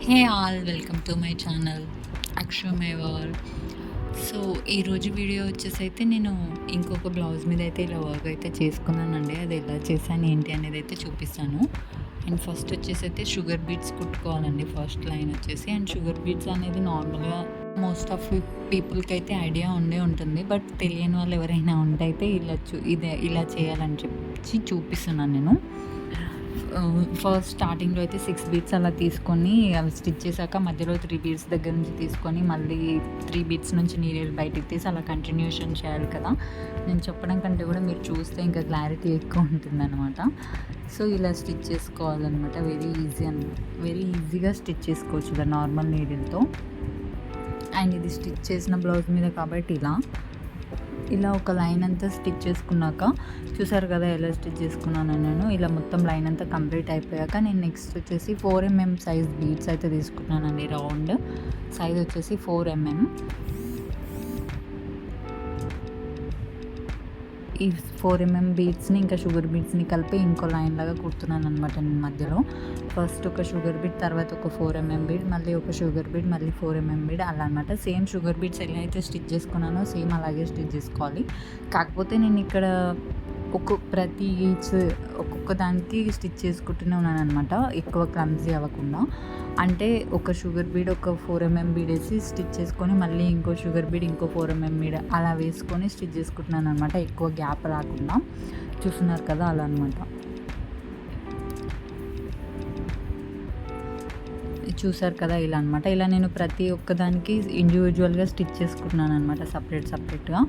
Hey all welcome to my channel అక్షమై వాల్. So ఈరోజు వీడియో వచ్చేసి అయితే నేను ఇంకొక బ్లౌజ్ మీద అయితే ఇలా వర్క్ అయితే చేసుకున్నానండి. అది ఎలా చేశాను ఏంటి అనేది అయితే చూపిస్తాను. అండ్ ఫస్ట్ వచ్చేసి అయితే షుగర్ బీట్స్ కుట్టుకోవాలండి. ఫస్ట్ లైన్ వచ్చేసి అండ్ షుగర్ బీట్స్ అనేది నార్మల్గా మోస్ట్ ఆఫ్ పీపుల్కి అయితే ఐడియా ఉండే ఉంటుంది. బట్ తెలియని వాళ్ళు ఎవరైనా ఉంటే అయితే ఇదే ఇలా చేయాలని చెప్పి చూపిస్తున్నాను నేను. ఫస్ట్ స్టార్టింగ్లో అయితే 6 బీట్స్ అలా తీసుకొని అవి స్టిచ్ చేశాక మధ్యలో 3 బీట్స్ దగ్గర నుంచి తీసుకొని మళ్ళీ 3 బీట్స్ నుంచి నీళ్ళు బయటికి తీసి అలా కంటిన్యూషన్ చేయాలి కదా. నేను చెప్పడం కంటే కూడా మీరు చూస్తే ఇంకా క్లారిటీ ఎక్కువ ఉంటుందన్నమాట. సో ఇలా స్టిచ్ చేసుకోవాలన్నమాట. వెరీ ఈజీగా స్టిచ్ చేసుకోవచ్చు ఇలా నార్మల్ నీడిల్తో. అండ్ ఇది స్టిచ్ చేసిన బ్లౌజ్ మీద కాబట్టి ఇలా ఒక లైన్ అంతా స్టిచ్ చేసుకున్నాక చూసారు కదా ఎలా స్టిచ్ చేసుకున్నాను నేను. ఇలా మొత్తం లైన్ అంతా కంప్లీట్ అయిపోయాక నేను నెక్స్ట్ వచ్చేసి 4mm సైజ్ బీడ్స్ అయితే తీసుకున్నానండి. రౌండ్ సైజ్ వచ్చేసి 4mm. ఈ 4mm బీడ్స్ని ఇంకా షుగర్ బీడ్స్ని కలిపి ఇంకో లైన్ లాగా కుడుతున్నాను అనమాట నేను మధ్యలో. ఫస్ట్ ఒక షుగర్ బీడ్, తర్వాత ఒక 4mm బీడ్, మళ్ళీ ఒక షుగర్ బీడ్, మళ్ళీ 4mm బీడ్, అలా అనమాట. సేమ్ షుగర్ బీడ్స్ ఎలా అయితే స్టిచ్ చేసుకున్నానో సేమ్ అలాగే స్టిచ్ చేసుకోవాలి. కాకపోతే నేను ఇక్కడ ప్రతి ఒక్కొక్క దానికి స్టిచ్ చేసుకుంటూనే ఉన్నాను అనమాట, ఎక్కువ క్లమ్జీ అవ్వకుండా. అంటే ఒక షుగర్ బీడ్ ఒక 4mm బీడ్ వేసి స్టిచ్ చేసుకొని మళ్ళీ ఇంకో షుగర్ బీడ్ ఇంకో 4mm బీడ్ అలా వేసుకొని స్టిచ్ చేసుకుంటున్నాను అనమాట, ఎక్కువ గ్యాప్ రాకుండా. చూస్తున్నారు కదా అలా అనమాట. చూసారు కదా ఇలా అనమాట. ఇలా నేను ప్రతి ఒక్కదానికి ఇండివిజువల్గా స్టిచ్ చేసుకుంటున్నాను అనమాట, సపరేట్గా.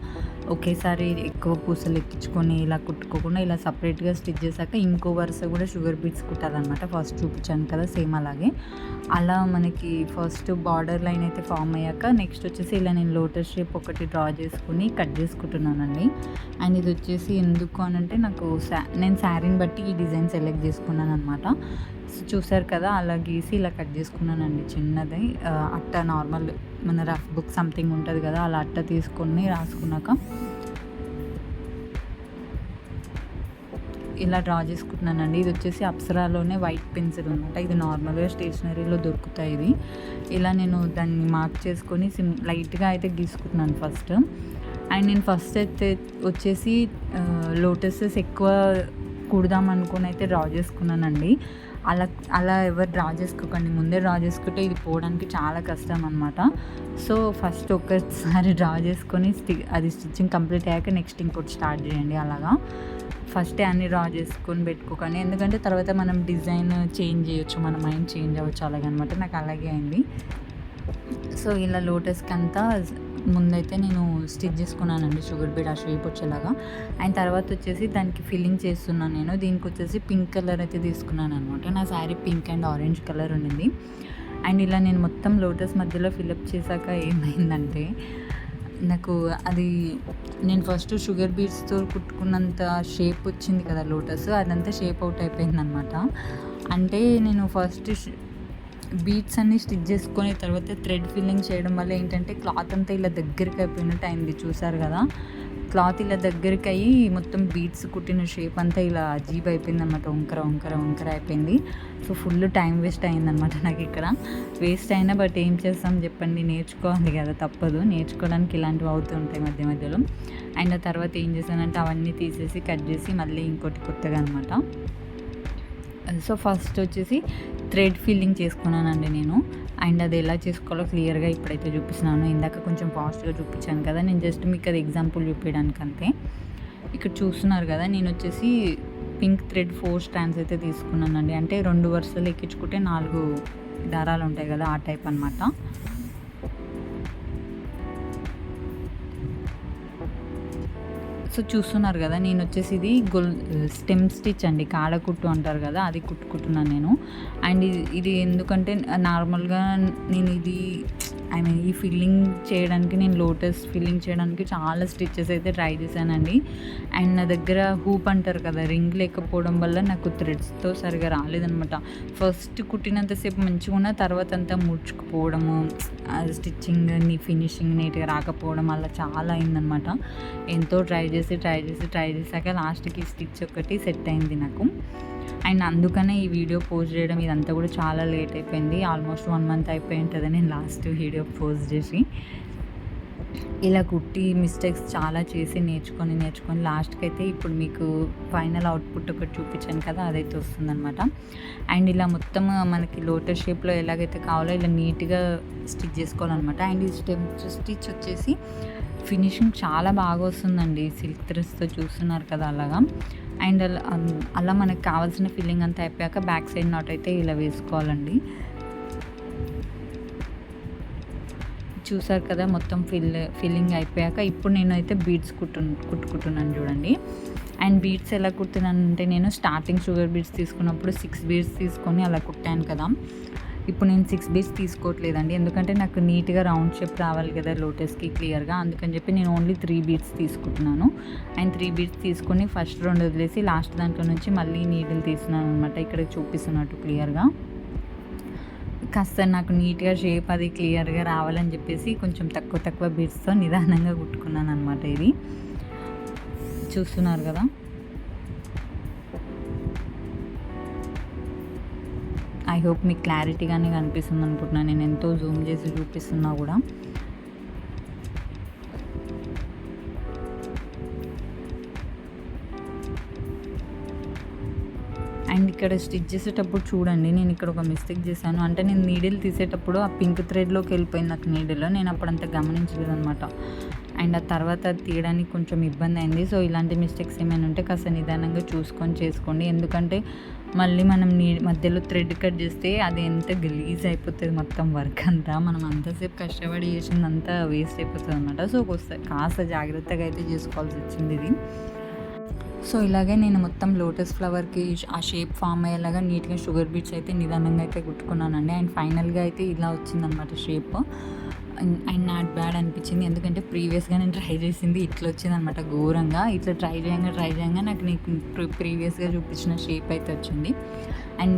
ఒకేసారి ఎక్కువ పూసలు ఎక్కించుకొని ఇలా కుట్టుకోకుండా ఇలా సపరేట్గా స్టిచ్ చేశాక ఇంకో వరుస కూడా షుగర్ బీట్స్ కుట్టాలన్నమాట. ఫస్ట్ చూపించాను కదా సేమ్ అలాగే. అలా మనకి ఫస్ట్ బార్డర్ లైన్ అయితే ఫామ్ అయ్యాక నెక్స్ట్ వచ్చేసి ఇలా నేను లోటస్ షేప్ ఒకటి డ్రా చేసుకుని కట్ చేసుకుంటున్నానండి. అండ్ ఇది వచ్చేసి ఎందుకు అనంటే నాకు నేను శారీని బట్టి ఈ డిజైన్ సెలెక్ట్ చేసుకున్నాను అనమాట. చూసారు కదా అలా గీసి ఇలా కట్ చేసుకున్నానండి చిన్నది. అట్ట నార్మల్ మన రఫ్ బుక్ సంథింగ్ ఉంటుంది కదా, అలా అట్ట తీసుకొని రాసుకున్నాక ఇలా డ్రా చేసుకుంటున్నానండి. ఇది వచ్చేసి అప్సరాలోనే వైట్ పెన్సిల్ అనమాట. ఇది నార్మల్గా స్టేషనరీలో దొరుకుతాయి. ఇది ఇలా నేను దాన్ని మార్క్ చేసుకొని లైట్గా అయితే గీసుకుంటున్నాను ఫస్ట్. అండ్ నేను ఫస్ట్ అయితే వచ్చేసి లోటసెస్ ఎక్కువ కుడదాం అనుకుని అయితే డ్రా చేసుకున్నానండి. అలా ఎవరు డ్రా చేసుకోకండి, ముందే డ్రా చేసుకుంటే ఇది పోవడానికి చాలా కష్టం అనమాట. సో ఫస్ట్ ఒక్కసారి డ్రా చేసుకొని అది స్టిచ్చింగ్ కంప్లీట్ అయ్యాక నెక్స్ట్ ఇంకోటి స్టార్ట్ చేయండి. అలాగా ఫస్టే అన్ని డ్రా చేసుకొని పెట్టుకోకండి, ఎందుకంటే తర్వాత మనం డిజైన్ చేంజ్ చేయొచ్చు, మన మైండ్ చేంజ్ అవ్వచ్చు అలాగనమాట. నాకు అలాగే అయింది. సో ఇలా లోటస్కి అంతా ముందైతే నేను స్టిచ్ చేసుకున్నానండి షుగర్ బీడ్ ఆ షేప్ వచ్చేలాగా. అండ్ తర్వాత వచ్చేసి దానికి ఫిల్లింగ్ చేస్తున్నాను నేను. దీనికి వచ్చేసి పింక్ కలర్ అయితే తీసుకున్నాను అనమాట. నా sari pink and orange colour ఉండింది. అండ్ ఇలా నేను మొత్తం లోటస్ మధ్యలో ఫిల్అప్ చేశాక ఏమైందంటే నాకు అది నేను ఫస్ట్ షుగర్ బీడ్స్తో కుట్టుకున్నంత షేప్ వచ్చింది కదా లోటస్, అదంతా షేప్ అవుట్ అయిపోయిందనమాట. అంటే నేను ఫస్ట్ బీట్స్ అన్నీ స్టిచ్ చేసుకొని తర్వాత థ్రెడ్ ఫిల్లింగ్ చేయడం వల్ల ఏంటంటే క్లాత్ అంతా ఇలా దగ్గరికి అయిపోయినట్టు అయింది. చూసారు కదా క్లాత్ ఇలా దగ్గరికి అయ్యి మొత్తం బీట్స్ కుట్టిన షేప్ అంతా ఇలా అజీబ్ అయిపోయింది అనమాట. వంకర అయిపోయింది. సో ఫుల్ టైం వేస్ట్ అయిందనమాట నాకు ఇక్కడ. వేస్ట్ అయినా బట్ ఏం చేస్తాం చెప్పండి, నేర్చుకోవాలి కదా, తప్పదు. నేర్చుకోవడానికి ఇలాంటివి అవుతూ ఉంటాయి మధ్యలో. అండ్ ఆ తర్వాత ఏం చేశానంటే అవన్నీ తీసేసి కట్ చేసి మళ్ళీ ఇంకోటి కొత్తగా అనమాట. సో ఫస్ట్ వచ్చేసి థ్రెడ్ ఫిల్లింగ్ చేసుకున్నానండి నేను. అండ్ అది ఎలా చేసుకోవాలో క్లియర్గా ఇప్పుడైతే చూపిస్తున్నాను. ఇందాక కొంచెం ఫాస్ట్గా చూపించాను కదా, నేను జస్ట్ మీకు అది ఎగ్జాంపుల్ చూపించడానికి అంతే. ఇక్కడ చూస్తున్నారు కదా నేను వచ్చేసి పింక్ థ్రెడ్ 4 స్ట్రాండ్స్ అయితే తీసుకున్నానండి. అంటే 2 వరుసలు ఎక్కించుకుంటే 4 దారాలు ఉంటాయి కదా, ఆ టైప్ అనమాట. సో చూస్తున్నారు కదా నేను వచ్చేసి ఇది స్టెమ్ స్టిచ్ అండి, కాడకుట్టు అంటారు కదా, అది కుట్టుకుంటున్నాను నేను. అండ్ ఇది ఎందుకంటే నార్మల్గా నేను ఈ ఫిల్లింగ్ చేయడానికి నేను లోటస్ ఫిల్లింగ్ చేయడానికి చాలా స్టిచ్చెస్ అయితే ట్రై చేశానండి. అండ్ నా దగ్గర హూప్ అంటారు కదా, రింగ్ లేకపోవడం వల్ల నాకు థ్రెడ్స్తో సరిగా రాలేదనమాట. ఫస్ట్ కుట్టినంతసేపు మంచిగా ఉన్న తర్వాత అంతా ముడుచుకుపోవడము, స్టిచ్చింగ్ ఫినిషింగ్ నీట్గా రాకపోవడం అలా చాలా అయిందనమాట. ఎంతో ట్రై చేశాక లాస్ట్కి స్టిచ్ ఒకటి సెట్ అయింది నాకు. అండ్ అందుకనే ఈ వీడియో పోస్ట్ చేయడం ఇదంతా కూడా చాలా లేట్ అయిపోయింది. ఆల్మోస్ట్ 1 మంత్ అయిపోయి ఉంటుంది నేను లాస్ట్ వీడియో పోస్ట్ చేసి. ఇలా కుట్టి మిస్టేక్స్ చాలా చేసి నేర్చుకొని లాస్ట్కి అయితే ఇప్పుడు మీకు ఫైనల్ అవుట్పుట్ ఒకటి చూపించాను కదా, అదైతే వస్తుందన్నమాట. అండ్ ఇలా మొత్తం మనకి లోటస్ షేప్లో ఎలాగైతే కావాలో ఇలా నీట్గా స్టిచ్ చేసుకోవాలన్నమాట. అండ్ ఈ స్టిచ్ వచ్చేసి ఫినిషింగ్ చాలా బాగా వస్తుందండి, సిల్క్ థ్రెడ్స్తో చూస్తున్నారు కదా అలాగా. అండ్ అలా మనకు కావాల్సిన ఫిల్లింగ్ అంతా అయిపోయాక బ్యాక్ సైడ్ నాట్ అయితే ఇలా వేసుకోవాలండి. చూసారు కదా మొత్తం ఫిల్లింగ్ అయిపోయాక ఇప్పుడు నేనైతే బీడ్స్ కుట్టుకుంటున్నాను చూడండి. అండ్ బీడ్స్ ఎలా కుడుతున్నానంటే నేను స్టార్టింగ్ షుగర్ బీడ్స్ తీసుకున్నప్పుడు 6 బీడ్స్ తీసుకొని అలా కుట్టాను కదా. ఇప్పుడు నేను 6 బీడ్స్ తీసుకోవట్లేదండి, ఎందుకంటే నాకు నీట్గా రౌండ్ షేప్ రావాలి కదా లోటస్కి క్లియర్గా. అందుకని చెప్పి నేను ఓన్లీ 3 బీడ్స్ తీసుకుంటున్నాను. అండ్ 3 బీడ్స్ తీసుకొని ఫస్ట్ 2 వదిలేసి లాస్ట్ దాంట్లో నుంచి మళ్ళీ నీడిల్ తీస్తున్నాను అనమాట, ఇక్కడ చూపిస్తున్నట్టు క్లియర్గా. కాస్త నాకు నీట్గా షేప్ అది క్లియర్గా రావాలని చెప్పేసి కొంచెం తక్కువ బీడ్స్తో నిదానంగా కుట్టుకున్నాను అనమాట. ఇది చూస్తున్నారు కదా. ఐ హోప్ మీకు క్లారిటీగానే కనిపిస్తుంది అనుకుంటున్నాను, నేను ఎంతో జూమ్ చేసి చూపిస్తున్నా కూడా. అండ్ ఇక్కడ స్టిచ్ చేసేటప్పుడు చూడండి, నేను ఇక్కడ ఒక మిస్టేక్ చేశాను. అంటే నేను నీడిల్ తీసేటప్పుడు ఆ పింక్ థ్రెడ్లోకి వెళ్ళిపోయింది నాకు నీడిల్, నేను అప్పుడు అంత గమనించలేదు అనమాట. అండ్ ఆ తర్వాత తీయడానికి కొంచెం ఇబ్బంది అయింది. సో ఇలాంటి మిస్టేక్స్ ఏమైనా ఉంటే కాస్త నిదానంగా చూసుకొని చేసుకోండి, ఎందుకంటే మళ్ళీ మనం మధ్యలో థ్రెడ్ కట్ చేస్తే అది ఎంత గలీజ్ అయిపోతుంది మొత్తం వర్క్ అంతా, మనం అంతసేపు కష్టపడి చేసిందంతా వేస్ట్ అయిపోతుంది అనమాట. సో కాస్త జాగ్రత్తగా అయితే చేసుకోవాల్సి వచ్చింది ఇది. సో ఇలాగే నేను మొత్తం లోటస్ ఫ్లవర్కి ఆ షేప్ ఫామ్ అయ్యేలాగా నీట్గా షుగర్ బీట్స్ అయితే నిదానంగా అయితే కుట్టుకున్నానండి. అండ్ ఫైనల్గా అయితే ఇలా వచ్చిందనమాట షేప్. అండ్ నాట్ బ్యాడ్ అనిపించింది, ఎందుకంటే ప్రీవియస్గా నేను ట్రై చేసింది ఇట్లా వచ్చిందనమాట ఘోరంగా. ఇట్లా ట్రై చేయంగా నాకు ప్రీవియస్గా చూపించిన షేప్ అయితే వచ్చింది. అండ్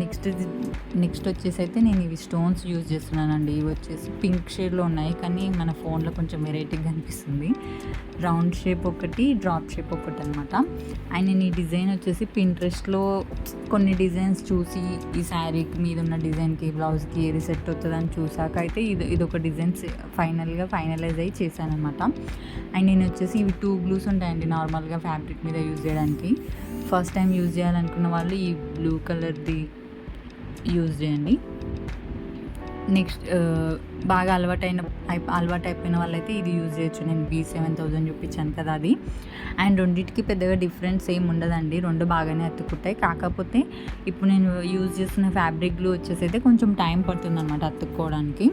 నెక్స్ట్ వచ్చేసి అయితే నేను ఇవి స్టోన్స్ యూజ్ చేస్తున్నానండి. ఇవి వచ్చేసి పింక్ షేడ్లో ఉన్నాయి, కానీ మన ఫోన్లో కొంచెం వెరైటీగా అనిపిస్తుంది. రౌండ్ షేప్ ఒకటి, డ్రాప్ షేప్ ఒకటి అనమాట. అండ్ నేను ఈ డిజైన్ వచ్చేసి పింట్రెస్ట్లో కొన్ని డిజైన్స్ చూసి ఈ శారీకి మీద ఉన్న డిజైన్కి బ్లౌజ్కి ఏది సెట్ అవుతుందని చూసాక అయితే ఇది ఒక డిజైన్ ఫైనలైజ్ అయ్యి చేశానమాట. అండ్ నేను వచ్చేసి ఇవి 2 గ్లూస్ ఉంటాయండి నార్మల్గా ఫ్యాబ్రిక్ మీద యూజ్ చేయడానికి. ఫస్ట్ టైం యూజ్ చేయాలనుకున్న వాళ్ళు ఈ బ్లూ కలర్ది యూజ్ చేయండి. నెక్స్ట్ బాగా అలవాటు అయిపోయిన వాళ్ళైతే ఇది యూజ్ చేయొచ్చు. నేను B7000 చూపించాను కదా అది. అండ్ రెండింటికి పెద్దగా డిఫరెన్స్ ఏమి ఉండదండి, 2 బాగానే అతుక్కుంటాయి. కాకపోతే ఇప్పుడు నేను యూజ్ చేస్తున్న ఫ్యాబ్రిక్ గ్లూ వచ్చేసి అయితే కొంచెం టైం పడుతుంది అనమాట అతుక్కోవడానికి.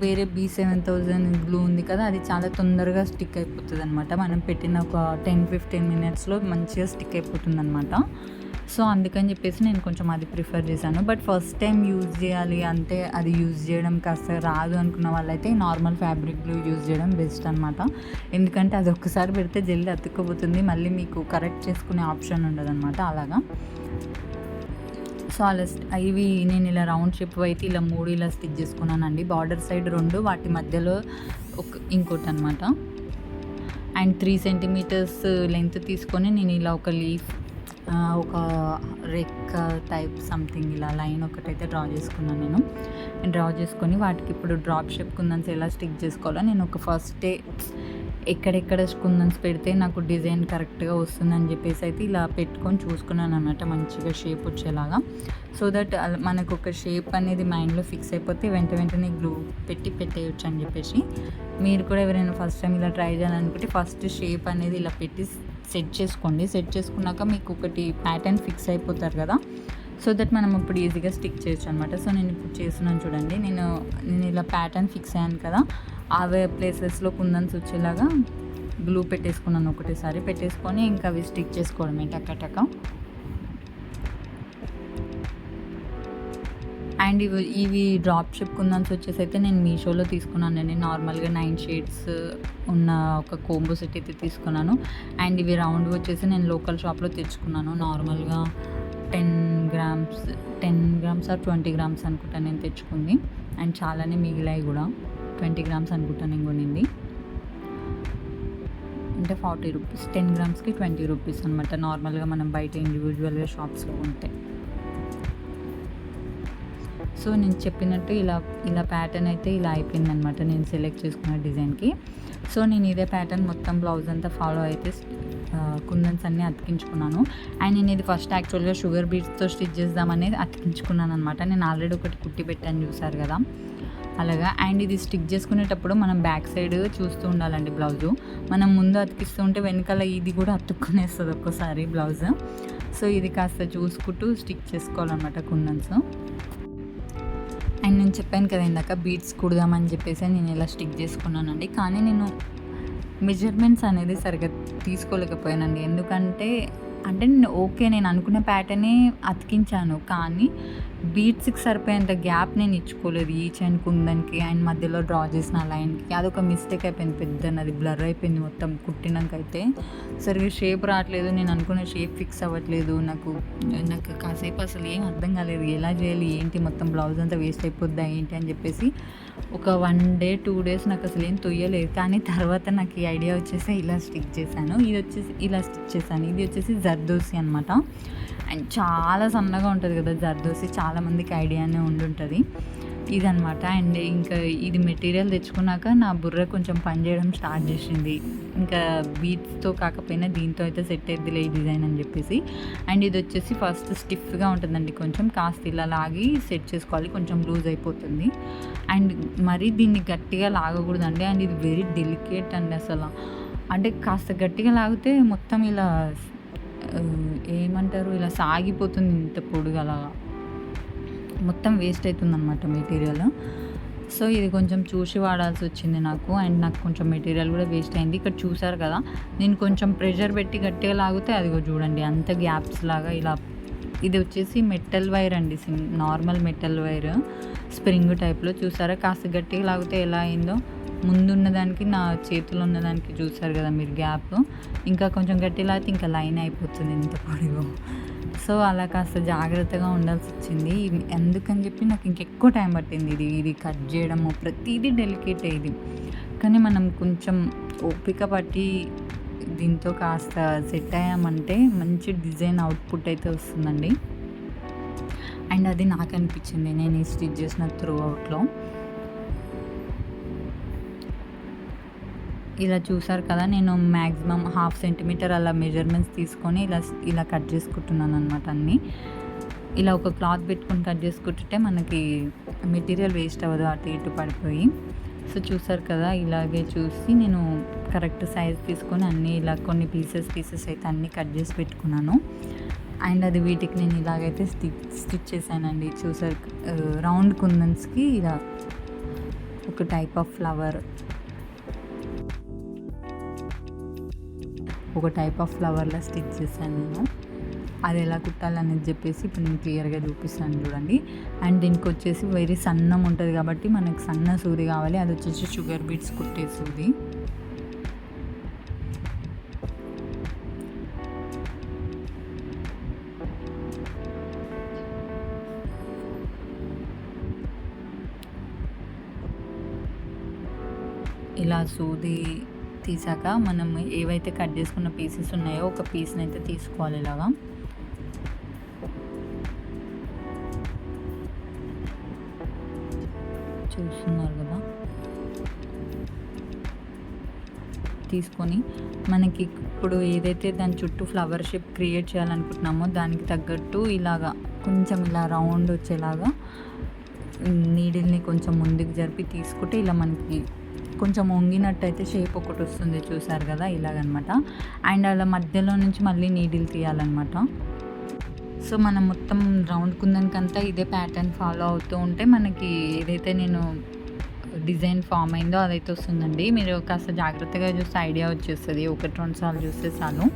వేరే B7000 గ్లూ ఉంది కదా, అది చాలా తొందరగా స్టిక్ అయిపోతుంది అనమాట. మనం పెట్టిన ఒక 10-15 మినిట్స్లో మంచిగా స్టిక్ అయిపోతుంది అనమాట. సో అందుకని చెప్పేసి నేను కొంచెం అది ప్రిఫర్ చేశాను. బట్ ఫస్ట్ టైం యూజ్ చేయాలి అంటే అది యూజ్ చేయడం కాస్త రాదు అనుకున్న వాళ్ళైతే నార్మల్ ఫ్యాబ్రిక్ గ్లూ యూజ్ చేయడం బెస్ట్ అనమాట. ఎందుకంటే అది ఒక్కసారి పెడితే జల్దీ అతుక్కుపోతుంది, మళ్ళీ మీకు కరెక్ట్ చేసుకునే ఆప్షన్ ఉండదు అనమాట అలాగా. సో అలా ఇవి నేను ఇలా రౌండ్ షేప్ అయితే ఇలా 3 ఇలా స్టిచ్ చేసుకున్నానండి. బార్డర్ సైడ్ 2, వాటి మధ్యలో ఇంకోటి అనమాట. అండ్ 3 సెంటీమీటర్స్ లెంత్ తీసుకొని నేను ఇలా ఒక లీఫ్, ఒక రెక్క టైప్ సంథింగ్ ఇలా లైన్ ఒకటైతే డ్రా చేసుకున్నాను. నేను డ్రా చేసుకొని వాటికి ఇప్పుడు డ్రాప్ షేప్ కుందన్స్ ఎలా స్టిక్ చేసుకోవాలో నేను ఒక ఫస్టే ఎక్కడెక్కడ కుందన్స్ పెడితే నాకు డిజైన్ కరెక్ట్గా వస్తుందని చెప్పేసి అయితే ఇలా పెట్టుకొని చూసుకున్నాను అనమాట, మంచిగా షేప్ వచ్చేలాగా. సో దట్ మనకు ఒక షేప్ అనేది మైండ్లో ఫిక్స్ అయిపోతే వెంటనే గ్లూ పెట్టేయచ్చు అని చెప్పేసి. మీరు కూడా ఎవరైనా ఫస్ట్ టైం ఇలా ట్రై చేయాలనుకుంటే ఫస్ట్ షేప్ అనేది ఇలా పెట్టి సెట్ చేసుకోండి. సెట్ చేసుకున్నాక మీకు ఒకటి ప్యాటర్న్ ఫిక్స్ అయిపోతారు కదా, సో దట్ మనం ఇప్పుడు ఈజీగా స్టిక్ చేయొచ్చు అనమాట. సో నేను ఇప్పుడు చేస్తున్నాను చూడండి, నేను ఇలా ప్యాటర్న్ ఫిక్స్ అయ్యాను కదా, అవే ప్లేసెస్లో కుందన్స్ వచ్చేలాగా గ్లూ పెట్టేసుకున్నాను ఒకటేసారి. పెట్టేసుకొని ఇంకా అవి స్టిక్ చేసుకోవడమే టక్క. అండ్ ఇవి డ్రాప్ షేప్ కుందన్స్ వచ్చేసి అయితే నేను మీషోలో తీసుకున్నానండి. నార్మల్గా 9 షేడ్స్ ఉన్న ఒక కోంబో సెట్ అయితే తీసుకున్నాను. అండ్ ఇవి రౌండ్ వచ్చేసి నేను లోకల్ షాప్లో తెచ్చుకున్నాను. నార్మల్గా 10 గ్రామ్స్ ఆర్ 20 గ్రామ్స్ అనుకుంటా నేను తెచ్చుకుంది. అండ్ చాలానే మిగిలాయి కూడా, 20 గ్రామ్స్ అనుకుంటా నేను కొనింది. అంటే 40 రూపీస్, 10 గ్రామ్స్కి 20 రూపీస్ అనమాట, నార్మల్గా మనం బయట ఇండివిజువల్గా షాప్స్లో ఉంటే. సో నేను చెప్పినట్టు ఇలా ప్యాటర్న్ అయితే ఇలా అయిపోయిందనమాట నేను సెలెక్ట్ చేసుకున్న డిజైన్కి. సో నేను ఇదే ప్యాటర్న్ మొత్తం బ్లౌజ్ అంతా ఫాలో అయితే కుందన్స్ అన్నీ అతికించుకున్నాను. అండ్ నేను ఇది ఫస్ట్ యాక్చువల్గా షుగర్ బీడ్స్తో స్టిచ్ చేద్దామనేది అతికించుకున్నాను అనమాట. నేను ఆల్రెడీ ఒకటి కుట్టి పెట్టాను, చూసారు కదా అలాగా. అండ్ ఇది స్టిచ్ చేసుకునేటప్పుడు మనం బ్యాక్ సైడ్ చూస్తూ ఉండాలండి బ్లౌజు. మనం ముందు అతికిస్తూ ఉంటే వెనకాల ఇది కూడా అతుక్కునేస్తుంది ఒక్కోసారి బ్లౌజ్. సో ఇది కాస్త చూసుకుంటూ స్టిచ్ చేసుకోవాలన్నమాట కుందన్స్. అండ్ నేను చెప్పాను కదా ఇందాక బీడ్స్ కుడదామని చెప్పేసి నేను ఇలా స్టిక్ చేసుకున్నానండి. కానీ నేను మెజర్మెంట్స్ అనేది సరిగ్గా తీసుకోలేకపోయానండి. ఎందుకంటే నేను అనుకున్న ప్యాటర్నే అతికించాను, కానీ బీడ్స్కి సరిపోయేంత గ్యాప్ నేను ఇచ్చుకోలేదు ఈచ్ అండ్ కుందన్కి. అండ్ మధ్యలో డ్రా చేసిన లైన్కి అదొక మిస్టేక్ అయిపోయింది, పెద్దది బ్లర్ అయిపోయింది మొత్తం. కుట్టినాక అయితే సరిగ్గా షేప్ రావట్లేదు, నేను అనుకున్న షేప్ ఫిక్స్ అవ్వట్లేదు. నాకు కాసేపు అసలు ఏం అర్థం కాలేదు, ఎలా చేయాలి ఏంటి, మొత్తం బ్లౌజ్ అంతా వేస్ట్ అయిపోద్దా ఏంటి అని చెప్పేసి ఒక 1 డే 2 డేస్ నాకు అసలు ఏం తొయ్యలేదు. కానీ తర్వాత నాకు ఈ ఐడియా వచ్చేసి ఇలా స్టిచ్ చేశాను. ఇది వచ్చేసి ఇలా స్టిచ్ చేశాను. ఇది వచ్చేసి జర్దోసి అనమాట. అండ్ చాలా సన్నగా ఉంటుంది కదా జర్దోసి, చాలామందికి ఐడియానే ఉండుంటుంది ఇదనమాట. అండ్ ఇంకా ఇది మెటీరియల్ తెచ్చుకున్నాక నా బుర్ర కొంచెం పనిచేయడం స్టార్ట్ చేసింది. ఇంకా బీట్స్తో కాకపోయినా దీంతో అయితే సెట్ అయ్యిద్దిలే ఈ డిజైన్ అని చెప్పేసి. అండ్ ఇది వచ్చేసి ఫస్ట్ స్టిఫ్గా ఉంటుందండి, కొంచెం కాస్త ఇలా లాగి సెట్ చేసుకోవాలి, కొంచెం లూజ్ అయిపోతుంది. అండ్ మరీ దీన్ని గట్టిగా లాగకూడదండి. అండ్ ఇది వెరీ డెలికేట్ అండి అసలు. అంటే కాస్త గట్టిగా లాగితే మొత్తం ఇలా ఏమంటారు, ఇలా సాగిపోతుంది ఇంత పొడుగలా, మొత్తం వేస్ట్ అవుతుంది అనమాట మెటీరియల్. సో ఇది కొంచెం చూసి వాడాల్సి వచ్చింది నాకు. అండ్ నాకు కొంచెం మెటీరియల్ కూడా వేస్ట్ అయింది. ఇక్కడ చూసారు కదా, నేను కొంచెం ప్రెషర్ పెట్టి గట్టిగా లాగితే అదిగో చూడండి అంత గ్యాప్స్ లాగా ఇలా. ఇది వచ్చేసి మెటల్ వైర్ అండి, నార్మల్ మెటల్ వైర్ స్ప్రింగ్ టైప్లో. చూసారా కాస్త గట్టిగా లాగితే ఎలా అయిందో, ముందున్న దానికి నా చేతిలో ఉన్నదానికి చూసారు కదా మీరు గ్యాప్. ఇంకా కొంచెం గట్టి లాగితే ఇంకా లైన్ అయిపోతుంది ఇంత పొడిగో. సో అలా కాస్త జాగ్రత్తగా ఉండాల్సి వచ్చింది. ఎందుకని చెప్పి నాకు ఇంకెక్కువ టైం పట్టింది ఇది కట్ చేయడము, ప్రతిదీ డెలికేట్ అయ్యింది. కానీ మనం కొంచెం ఓపిక పట్టి దీంతో కాస్త సెట్ అయ్యామంటే మంచి డిజైన్ అవుట్పుట్ అయితే వస్తుందండి. అండ్ అది నాకు అనిపించింది నేను ఈ స్టిచ్ చేసిన త్రూ అవుట్లో. ఇలా చూసారు కదా, నేను మ్యాక్సిమం 1/2 సెంటీమీటర్ అలా మెజర్మెంట్స్ తీసుకొని ఇలా కట్ చేసుకుంటున్నాను అనమాట అన్నీ. ఇలా ఒక క్లాత్ పెట్టుకొని కట్ చేసుకుంటుంటే మనకి మెటీరియల్ వేస్ట్ అవ్వదు అటు ఇటు పడిపోయి. సో చూసారు కదా, ఇలాగే చూసి నేను కరెక్ట్ సైజ్ తీసుకొని అన్నీ ఇలా కొన్ని పీసెస్ అయితే అన్నీ కట్ చేసి పెట్టుకున్నాను. అండ్ అది వీటికి నేను ఇలాగైతే స్టిచ్ చేశానండి. చూసారు రౌండ్ కుందన్స్కి ఇలా ఒక టైప్ ఆఫ్ ఫ్లవర్లా స్టిచ్ చేశాను నేను. అది ఎలా కుట్టాలనేది చెప్పేసి ఇప్పుడు నేను క్లియర్గా చూపిస్తాను చూడండి. అండ్ దీనికి వచ్చేసి వెరీ సన్నం ఉంటుంది కాబట్టి మనకు సన్న సూది కావాలి, అది వచ్చేసి షుగర్ బీట్స్ కుట్టే సూది. ఇలా సూది తీసాక మనం ఏవైతే కట్ చేసుకున్న పీసెస్ ఉన్నాయో ఒక పీస్ని అయితే తీసుకోవాలి ఇలాగా. చూస్తున్నారు కదా, తీసుకొని మనకి ఇప్పుడు ఏదైతే దాని చుట్టూ ఫ్లవర్ షేప్ క్రియేట్ చేయాలనుకుంటున్నామో దానికి తగ్గట్టు ఇలాగా కొంచెం ఇలా రౌండ్ వచ్చేలాగా నీడిల్ని కొంచెం ముందుకు జరిపి తీసుకుంటే ఇలా మనకి కొంచెం వంగినట్టయితే షేప్ ఒకటి వస్తుంది, చూసారు కదా ఇలాగనమాట. అండ్ అలా మధ్యలో నుంచి మళ్ళీ నీడిల్ తీయాలన్నమాట. సో మనం మొత్తం రౌండ్ కుందనికంతా ఇదే ప్యాటర్న్ ఫాలో అవుతూ ఉంటే మనకి ఏదైతే నేను డిజైన్ ఫామ్ అయిందో అదైతే వస్తుందండి. మీరు కాస్త జాగ్రత్తగా చూస్తే ఐడియా వచ్చేస్తుంది, 1-2 సార్లు చూస్తే చాలు.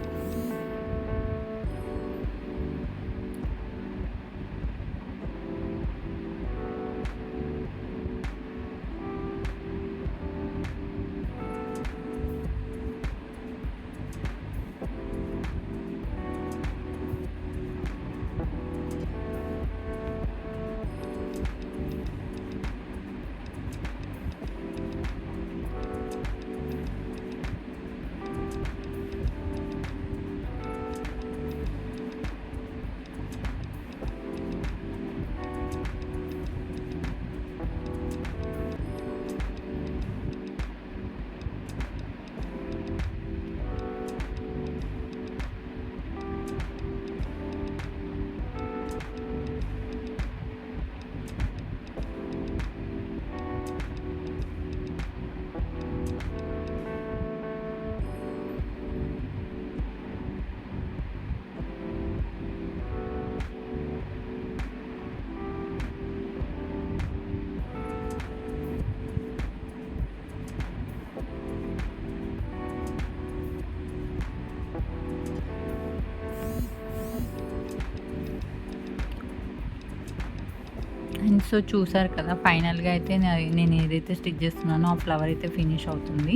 సో చూసారు కదా, ఫైనల్గా అయితే నేను ఏదైతే స్టిచ్ చేస్తున్నానో ఆ ఫ్లవర్ అయితే ఫినిష్ అవుతుంది.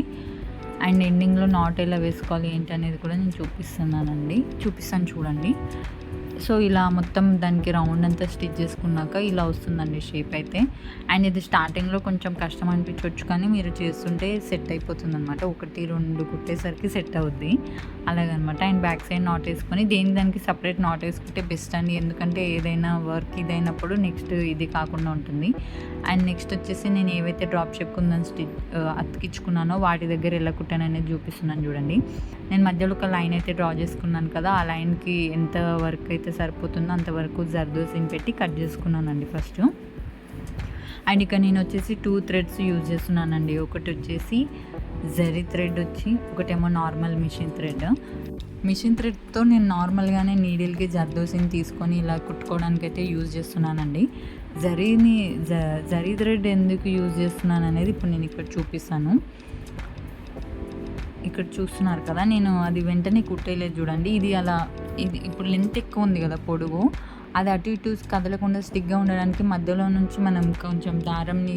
అండ్ ఎండింగ్లో నాట్ ఎలా వేసుకోవాలి ఏంటి అనేది కూడా నేను చూపిస్తాను చూడండి. సో ఇలా మొత్తం దానికి రౌండ్ అంతా స్టిచ్ చేసుకున్నాక ఇలా వస్తుందండి షేప్ అయితే. అండ్ ఇది స్టార్టింగ్లో కొంచెం కష్టం అనిపించవచ్చు, కానీ మీరు చేస్తుంటే సెట్ అయిపోతుంది అనమాట. 1-2 కుట్టేసరికి సెట్ అవుద్ది అలాగనమాట. అండ్ బ్యాక్ సైడ్ నాట్ వేసుకొని దానికి సపరేట్ నాట్ వేసుకుంటే బెస్ట్ అండి, ఎందుకంటే ఏదైనా వర్క్ ఇదైనప్పుడు నెక్స్ట్ ఇది కాకుండా ఉంటుంది. అండ్ నెక్స్ట్ వచ్చేసి నేను ఏవైతే డ్రాప్ షేప్ కుందని అతికించుకున్నానో వాటి దగ్గర ఎలా కుట్టాను అనేది చూపిస్తున్నాను చూడండి. నేను మధ్యలో ఒక లైన్ అయితే డ్రా చేసుకున్నాను కదా, ఆ లైన్కి ఎంత వర్క్ అయితే సరిపోతుందో అంతవరకు జర్దోసిని పెట్టి కట్ చేసుకున్నానండి ఫస్ట్. అండ్ ఇక్కడ నేను వచ్చేసి 2 థ్రెడ్స్ యూజ్ చేస్తున్నానండి. ఒకటి వచ్చేసి జరీ థ్రెడ్ వచ్చి, ఒకటేమో నార్మల్ మిషన్ థ్రెడ్తో నేను నార్మల్గానే నీడిల్కి జర్దోసిని తీసుకొని ఇలా కుట్టుకోవడానికి అయితే యూజ్ చేస్తున్నానండి. జరీ థ్రెడ్ ఎందుకు యూజ్ చేస్తున్నాను అనేది ఇప్పుడు నేను ఇక్కడ చూపిస్తాను. ఇక్కడ చూస్తున్నారు కదా, నేను అది వెంటనే కుట్టేయలేదు చూడండి. ఇది ఇప్పుడు లెంత్ ఎక్కువ ఉంది కదా పొడుగు, అది అటు ఇటు కదలకుండా స్టిక్గా ఉండడానికి మధ్యలో నుంచి మనం కొంచెం దారంని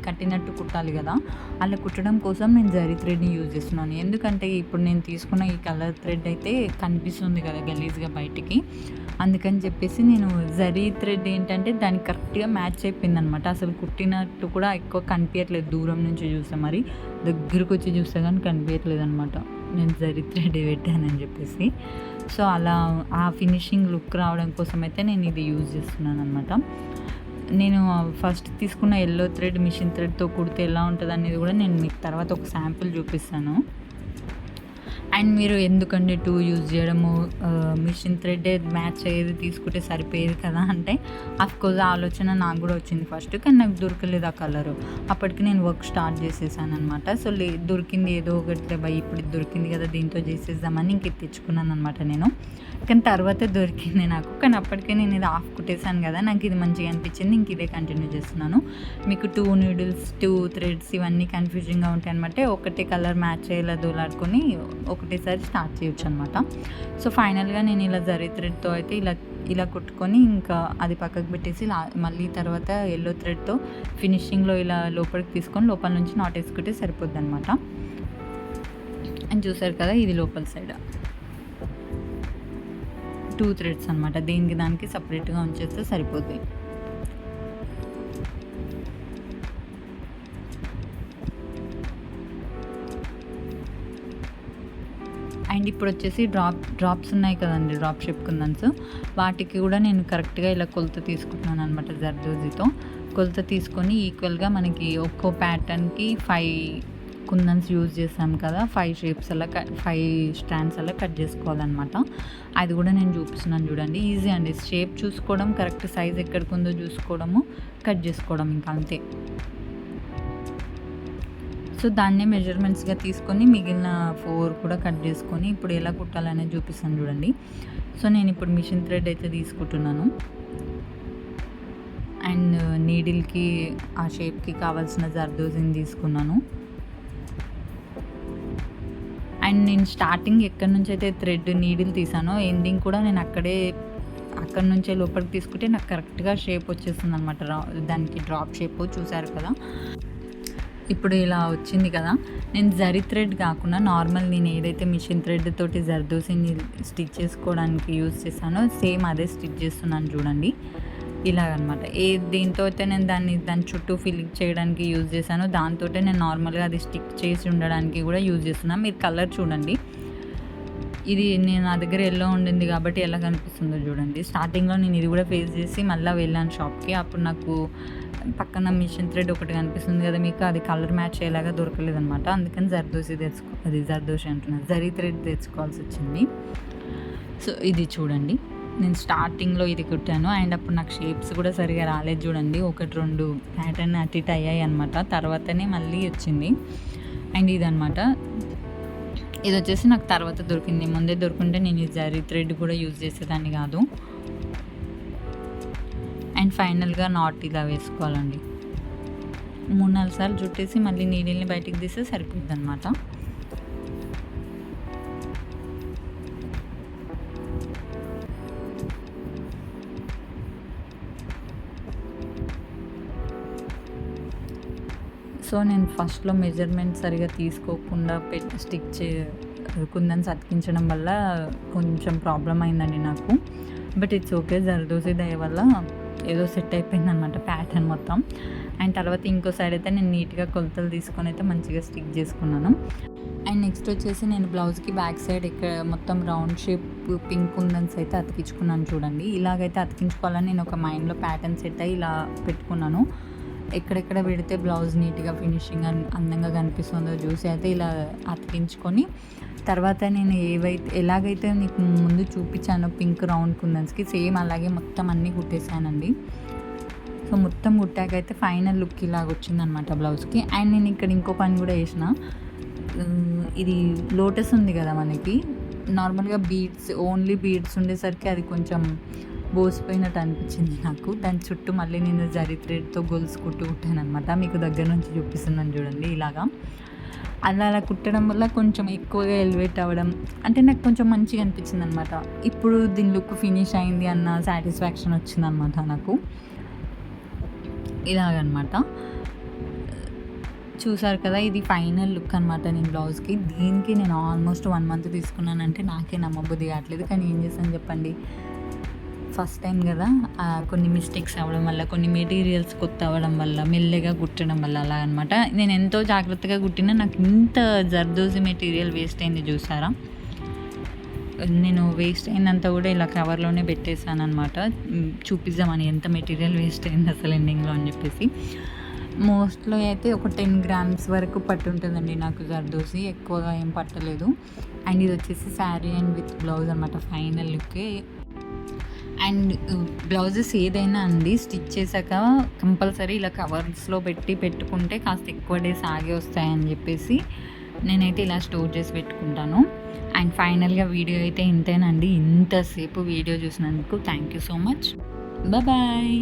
కట్టినట్టు కుట్టాలి కదా, అలా కుట్టడం కోసం నేను జరీ థ్రెడ్ని యూజ్ చేస్తున్నాను. ఎందుకంటే ఇప్పుడు నేను తీసుకున్న ఈ కలర్ థ్రెడ్ అయితే కనిపిస్తుంది కదా గలీజ్గా బయటికి, అందుకని చెప్పేసి నేను జరీ థ్రెడ్ ఏంటంటే దానికి కరెక్ట్గా మ్యాచ్ అయిపోయింది అనమాట. అసలు కుట్టినట్టు కూడా ఎక్కువ కనిపించట్లేదు, దూరం నుంచి చూస్తే, మరి దగ్గరకు వచ్చి చూస్తే కానీ కనిపించట్లేదు అనమాట, నేను జరీ థ్రెడ్ పెట్టానని చెప్పేసి. సో అలా ఆ ఫినిషింగ్ లుక్ రావడం కోసం అయితే నేను ఇది యూజ్ చేస్తున్నాను అనమాట. నేను ఫస్ట్ తీసుకున్న ఎల్లో థ్రెడ్ మిషన్ థ్రెడ్తో కుడితే ఎలా ఉంటుంది అనేది కూడా నేను మీకు తర్వాత ఒక శాంపుల్ చూపిస్తాను. అండ్ మీరు ఎందుకంటే 2 యూజ్ చేయడము, మిషన్ థ్రెడ్ మ్యాచ్ అయ్యేది తీసుకుంటే సరిపోయేది కదా అంటే, అఫ్కోర్స్ ఆ ఆలోచన నాకు కూడా వచ్చింది ఫస్ట్, కానీ నాకు దొరకలేదు ఆ కలరు. అప్పటికి నేను వర్క్ స్టార్ట్ చేసేసాను అనమాట. సో దొరికింది ఏదో ఒకటి ఇప్పుడు దొరికింది కదా దీంతో చేసేద్దామని ఇంక తెచ్చుకున్నాను అనమాట నేను. కానీ తర్వాత దొరికింది నాకు, కానీ అప్పటికే నేను ఇది ఆఫ్ కుట్టేసాను కదా, నాకు ఇది మంచిగా అనిపించింది, ఇంక ఇదే కంటిన్యూ చేస్తున్నాను. మీకు 2 నీడిల్స్ 2 థ్రెడ్స్ ఇవన్నీ కన్ఫ్యూజింగ్గా ఉంటాయి అనమాట. ఒకటే కలర్ మ్యాచ్ అయ్యేలా దోలాడుకొని ఒకటేసారి స్టార్ట్ చేయొచ్చు అనమాట. సో ఫైనల్గా నేను ఇలా జరీ థ్రెడ్తో అయితే ఇలా కుట్టుకొని ఇంకా అది పక్కకు పెట్టేసి మళ్ళీ తర్వాత ఎల్లో థ్రెడ్తో ఫినిషింగ్లో ఇలా లోపలికి తీసుకొని లోపల నుంచి నాట్ వేసుకుంటే సరిపోద్ది అనమాట. అని చూసారు కదా, ఇది లోపల సైడ్ 2 థ్రెడ్స్ అనమాట, దానికి సపరేట్గా ఉంచేస్తే సరిపోద్ది. అండ్ ఇప్పుడు వచ్చేసి డ్రాప్స్ ఉన్నాయి కదండి, డ్రాప్ షేప్ కుందన్స్, వాటికి కూడా నేను కరెక్ట్గా ఇలా కొలత తీసుకుంటున్నాను అనమాట. జర్దోజీతో కొలత తీసుకొని ఈక్వల్గా మనకి ఒక్కో ప్యాటర్న్కి 5 కుందన్స్ యూజ్ చేసాం కదా, 5 షేప్స్ అలా 5 స్టాండ్స్ అలా కట్ చేసుకోవాలన్నమాట. అది కూడా నేను చూపిస్తున్నాను చూడండి. ఈజీ అండి, షేప్ చూసుకోవడం, కరెక్ట్ సైజ్ ఎక్కడికి ఉందో చూసుకోవడము, కట్ చేసుకోవడం, ఇంకా అంతే. సో దాన్నే మెజర్మెంట్స్గా తీసుకొని మిగిలిన 4 కూడా కట్ చేసుకొని ఇప్పుడు ఎలా కుట్టాలనేది చూపిస్తాను చూడండి. సో నేను ఇప్పుడు మిషన్ థ్రెడ్ అయితే తీసుకుంటున్నాను. అండ్ నీడిల్కి ఆ షేప్కి కావాల్సిన జర్దోజీని తీసుకున్నాను. అండ్ నేను స్టార్టింగ్ ఎక్కడి నుంచి అయితే థ్రెడ్ నీడిల్ తీసానో ఎండింగ్ కూడా నేను అక్కడి నుంచే లోపలికి తీసుకుంటే నాకు కరెక్ట్గా షేప్ వచ్చేస్తుంది అనమాట. దానికి డ్రాప్ షేప్ చూసారు కదా, ఇప్పుడు ఇలా వచ్చింది కదా. నేను జరీ థ్రెడ్ కాకుండా నార్మల్ నేను ఏదైతే మిషన్ థ్రెడ్ తోటి జర్దోసిని స్టిచ్ చేసుకోవడానికి యూజ్ చేశానో సేమ్ అదే స్టిచ్ చేస్తున్నాను చూడండి, ఇలాగనమాట. దీంతో అయితే నేను దాని చుట్టూ ఫిల్లింగ్ చేయడానికి యూజ్ చేశాను, దాంతో నేను నార్మల్గా అది స్టిక్ చేసి ఉండడానికి కూడా యూజ్ చేస్తున్నాను. మీరు కలర్ చూడండి, ఇది నా దగ్గర ఎల్లో ఉండింది కాబట్టి ఎలా కనిపిస్తుందో చూడండి. స్టార్టింగ్లో నేను ఇది కూడా ఫేస్ చేసి మళ్ళీ వెళ్ళాను షాప్కి, అప్పుడు నాకు పక్కన మిషన్ థ్రెడ్ ఒకటి కనిపిస్తుంది కదా మీకు, అది కలర్ మ్యాచ్ అయ్యేలాగా దొరకలేదు అనమాట. అందుకని జర్దోసి అంటున్నాను, జరీ థ్రెడ్ తెచ్చుకోవాల్సి వచ్చింది. సో ఇది చూడండి, నేను స్టార్టింగ్లో ఇది కుట్టాను. అండ్ అప్పుడు నాకు షేప్స్ కూడా సరిగా రాలేదు చూడండి, 1-2 ప్యాటర్న్ అటు ఇటు అయ్యాయి అనమాట, తర్వాతనే మళ్ళీ వచ్చింది. అండ్ ఇదనమాట, ఇది వచ్చేసి నాకు తర్వాత దొరికింది, ముందే దొరుకుంటే నేను ఈ జరీ థ్రెడ్ కూడా యూజ్ చేసేదాన్ని కాదు. అండ్ ఫైనల్గా నాట్ ఇలా వేసుకోవాలండి, 3-4 సార్లు చుట్టేసి మళ్ళీ నీడిల్ని బయటికి తీస్తే సరిపోద్ది అనమాట. సో నేను ఫస్ట్‌లో మెజర్‌మెంట్ సరిగ్గా తీసుకోకుండా కుందన్స్ అతికించడం వల్ల కొంచెం ప్రాబ్లమ్ అయిందండి నాకు. But it's okay. జరదోసి దయ వల్ల ఏదో సెట్ అయిపోయిందనమాట ప్యాటర్న్ మొత్తం. అండ్ తర్వాత ఇంకో సైడ్ అయితే నేను నీట్‌గా కొలతలు తీసుకొని అయితే మంచిగా స్టిక్ చేసుకున్నాను. అండ్ నెక్స్ట్ వచ్చేసి నేను బ్లౌజ్‌కి బ్యాక్ సైడ్ ఇక్కడ మొత్తం రౌండ్ షేప్ పింక్ కుందన్స్ అయితే అతికించుకున్నాను చూడండి. ఇలాగైతే అతికించుకోవాలని నేను ఒక మైండ్‌లో ప్యాటర్న్ సెట్ అయ్యి ఇలా పెట్టుకున్నాను. ఎక్కడెక్కడ పెడితే బ్లౌజ్ నీట్‌గా ఫినిషింగ్ అందంగా కనిపిస్తుందో చూసి అయితే ఇలా అతికించుకొని, తర్వాత నేను ఎలాగైతే మీకు ముందు చూపించానో పింక్ రౌండ్ కుందన్స్‌కి సేమ్ అలాగే మొత్తం అన్నీ కుట్టేసానండి. సో మొత్తం కుట్టాకైతే ఫైనల్ లుక్ ఇలాగ వచ్చిందనమాట బ్లౌజ్‌కి. అండ్ నేను ఇక్కడ ఇంకో పని కూడా చేసిన. ఇది లోటస్ ఉంది కదా మనకి, నార్మల్‌గా ఓన్లీ బీడ్స్ ఉండేసరికి అది కొంచెం బోసిపోయినట్టు అనిపించింది నాకు. దాని చుట్టూ మళ్ళీ నేను జరీ థ్రెడ్‌తో గొలుసు కుట్టాననమాట. మీకు దగ్గర నుంచి చూపిస్తున్నాను చూడండి ఇలాగా. అలా కుట్టడం వల్ల కొంచెం ఎక్కువగా ఎలివేట్ అవ్వడం, అంటే నాకు కొంచెం మంచిగా అనిపించిందనమాట. ఇప్పుడు దీని లుక్ ఫినిష్ అయింది అన్న సాటిస్ఫాక్షన్ వచ్చిందనమాట నాకు. ఇలాగనమాట. చూసారు కదా, ఇది ఫైనల్ లుక్ అనమాట నేను బ్లౌజ్‌కి. దీనికి నేను ఆల్మోస్ట్ 1 మంత్ తీసుకున్నానంటే నాకే నమ్మబుద్ధి కావట్లేదు. కానీ ఏం చేస్తాను చెప్పండి, ఫస్ట్ టైం కదా, కొన్ని మిస్టేక్స్ అవ్వడం వల్ల, కొన్ని మెటీరియల్స్ కొత్త అవ్వడం వల్ల, మెల్లగా కుట్టడం వల్ల అలా అనమాట. నేను ఎంతో జాగ్రత్తగా కుట్టినా నాకు ఇంత జర్దోసి మెటీరియల్ వేస్ట్ అయింది చూసారా. నేను వేస్ట్ అయిందంతా కూడా ఇలా కవర్లోనే పెట్టేశానమాట, చూపిద్దామని ఎంత మెటీరియల్ వేస్ట్ అయింది అసలు ఎండింగ్లో అని చెప్పేసి. మోస్ట్‌లో అయితే ఒక 10 గ్రామ్స్ వరకు పట్టుంటుందండి నాకు జర్దోసి, ఎక్కువగా ఏం పట్టలేదు. అండ్ ఇది వచ్చేసి శారీ అండ్ విత్ బ్లౌజ్ అనమాట ఫైనల్ లుక్కే. అండ్ బ్లౌజెస్ ఏదైనా అండి స్టిచ్ చేశాక కంపల్సరీ ఇలా కవర్స్లో పెట్టుకుంటే కాస్త ఎక్కువ డేస్ ఆగి వస్తాయని చెప్పేసి నేనైతే ఇలా స్టోర్ చేసి పెట్టుకుంటాను. అండ్ ఫైనల్గా వీడియో అయితే ఇంతేనండి. ఇంతసేపు వీడియో చూసినందుకు thank you so much. Bye.